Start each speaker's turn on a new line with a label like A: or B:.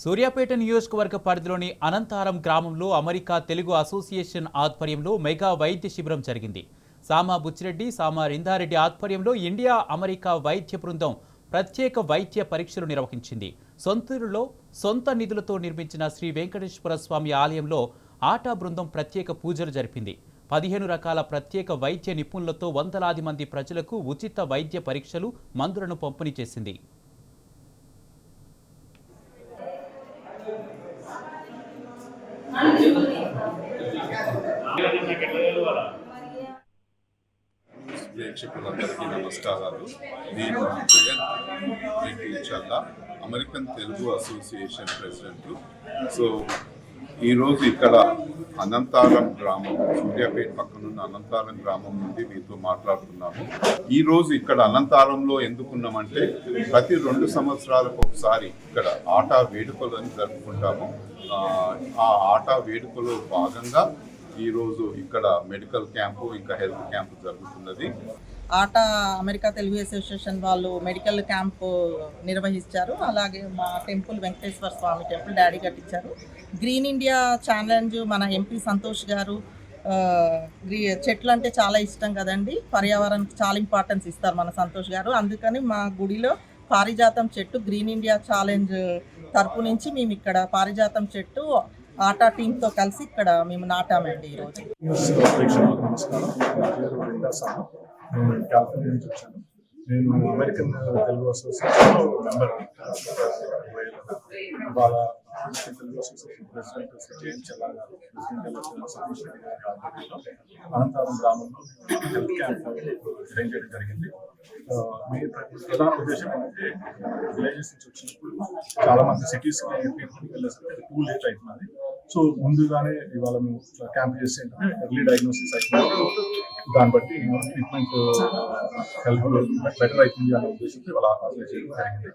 A: సూర్యాపేట నియోజకవర్గ పరిధిలోని అనంతారం గ్రామంలో అమెరికా తెలుగు అసోసియేషన్ ఆధ్వర్యంలో మెగా వైద్య శిబిరం జరిగింది. సామా బుచ్చిరెడ్డి, సామా రిందారెడ్డి ఆధ్వర్యంలో ఇండియా అమెరికా వైద్య బృందం ప్రత్యేక వైద్య పరీక్షలు నిర్వహించింది. సొంతూరులో సొంత నిధులతో నిర్మించిన శ్రీ వెంకటేశ్వర స్వామి ఆలయంలో ఆటా బృందం ప్రత్యేక పూజలు జరిపింది. 15 రకాల ప్రత్యేక వైద్య నిపుణులతో వందలాది మంది ప్రజలకు ఉచిత వైద్య పరీక్షలు, మందులను పంపిణీ చేసింది.
B: ప్రేక్షకులందరికీ నమస్కారాలు. నేను Jayanth Reddy Challa, American Telugu association president. So ఈరోజు ఇక్కడ అనంతారం గ్రామం, సూర్యాపేట పక్కనున్న అనంతారం గ్రామం నుండి మీతో మాట్లాడుతున్నాము. ఈరోజు ఇక్కడ అనంతారంలో ఎందుకున్నామంటే ప్రతి 2 సంవత్సరాలకు ఒకసారి ఇక్కడ ఆటా వేడుకలు అని జరుపుకుంటాము. ఆ ఆటా వేడుకలో భాగంగా ఈరోజు ఇక్కడ మెడికల్ క్యాంపు ఇంకా హెల్త్ క్యాంపు జరుగుతున్నది.
C: ఆటా అమెరికా తెలుగు అసోసియేషన్ వాళ్ళు మెడికల్ క్యాంపు నిర్వహించారు. అలాగే మా టెంపుల్ వెంకటేశ్వర స్వామి టెంపుల్ డాడీ కట్టించారు. గ్రీన్ ఇండియా ఛాలెంజ్ మన ఎంపీ సంతోష్ గారు చెట్లు అంటే చాలా ఇష్టం కదండి, పర్యావరణానికి చాలా ఇంపార్టెన్స్ ఇస్తారు మన సంతోష్ గారు. అందుకని మా గుడిలో పారిజాతం చెట్టు గ్రీన్ ఇండియా ఛాలెంజ్ తరపు నుంచి మేము ఇక్కడ పారిజాతం చెట్టు ఆటా టీంతో కలిసి ఇక్కడ మేము నాటామండి. ఈరోజు
D: నేను కాలిఫోర్నియా నుంచి వచ్చాను. నేను అమెరికన్ తెలుగు అసోసియేషన్ మెంబర్. ఇవాళ American Telugu association president Shri Jayanth Challa garu, president Satish Reddy గారి ఆధ్వర్యంలో అనంతపురం గ్రామంలో హెల్త్ క్యాంప్ అరేంజ్ చేయడం జరిగింది. మీ ప్రధాన ఉద్దేశం ఏంటంటే విలేజెస్ నుంచి వచ్చినప్పుడు చాలా మంది సిటీస్కి ట్రీట్మెంట్కి వెళ్ళేసరికి 2 లేట్ అవుతున్నది. సో ముందుగానే ఇవాళ మేము క్యాంప్ చేసి ఏంటంటే ఎర్లీ డయాగ్నోసిస్ అవుతుంది, దాన్ని బట్టి ట్రీట్మెంట్ హెల్త్ బెటర్ అవుతుంది అనే ఉద్దేశంతో ఇవాళ ఆర్గనైజ్ చేయడం జరిగింది.